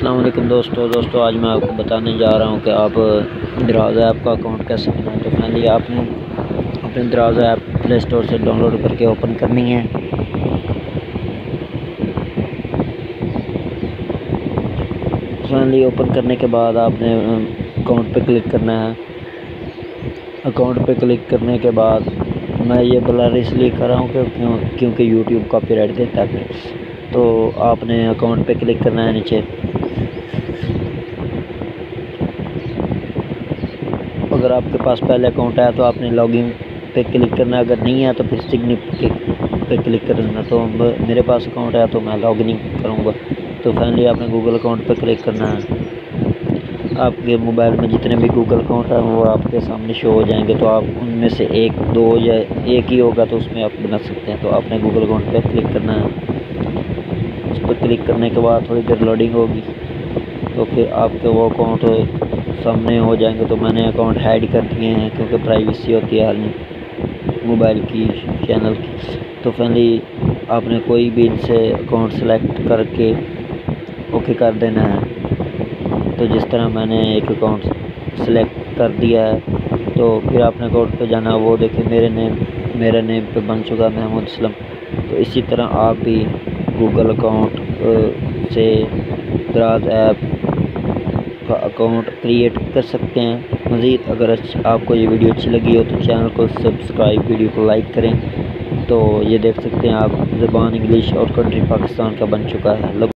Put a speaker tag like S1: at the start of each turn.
S1: السلام علیکم دوستو آج میں آپ کو بتانے جا رہا ہوں کہ آپ دراز ایپ کا اکاؤنٹ کیسے بنائیں۔ تو فائنلی آپ نے اپنے دراز ایپ پلے اسٹور سے ڈاؤن لوڈ کر کے اوپن کرنی ہے۔ فائنلی اوپن کرنے کے بعد آپ نے اکاؤنٹ پہ کلک کرنا ہے۔ اکاؤنٹ پہ کلک کرنے کے بعد میں یہ بلر اس لیے کر رہا ہوں کیونکہ یوٹیوب کاپی رائٹ دیتا ہے پھر۔ تو آپ نے اکاؤنٹ پہ کلک کرنا ہے نیچے۔ اگر آپ کے پاس پہلے اکاؤنٹ ہے تو آپ نے لاگ ان پہ کلک کرنا ہے، اگر نہیں ہے تو پھر سگن پہ کلک کرنا۔ تو میرے پاس اکاؤنٹ ہے تو میں لاگ ان کروں گا۔ تو فائنلی آپ نے گوگل اکاؤنٹ پہ کلک کرنا ہے۔ آپ کے موبائل میں جتنے بھی گوگل اکاؤنٹ ہیں وہ آپ کے سامنے شو ہو جائیں گے، تو آپ ان میں سے ایک دو یا ایک ہی ہوگا تو اس میں آپ بنا سکتے ہیں۔ تو آپ نے گوگل اکاؤنٹ پہ کلک کرنا ہے۔ اس پر کلک کرنے کے بعد تھوڑی دیر لوڈنگ ہوگی تو پھر آپ کے وہ اکاؤنٹ سامنے ہو جائیں گے۔ تو میں نے اکاؤنٹ ہائیڈ کر دیے ہیں کیونکہ پرائیویسی ہوتی ہے ہر موبائل کی چینل کی۔ تو فائنلی آپ نے کوئی بھی ان سے اکاؤنٹ سلیکٹ کر کے اوکے کر دینا ہے۔ تو جس طرح میں نے ایک اکاؤنٹ سلیکٹ کر دیا ہے تو پھر آپ نے اکاؤنٹ پہ جانا، وہ دیکھیں میرے نیم پہ بن چکا محمود اسلم۔ تو اسی طرح آپ بھی گوگل اکاؤنٹ سے دراز ایپ کا اکاؤنٹ کریٹ کر سکتے ہیں۔ مزید اگر آپ کو یہ ویڈیو اچھی لگی ہو تو چینل کو سبسکرائب، ویڈیو کو لائک کریں۔ تو یہ دیکھ سکتے ہیں آپ، زبان انگلش اور کنٹری پاکستان کا بن چکا ہے۔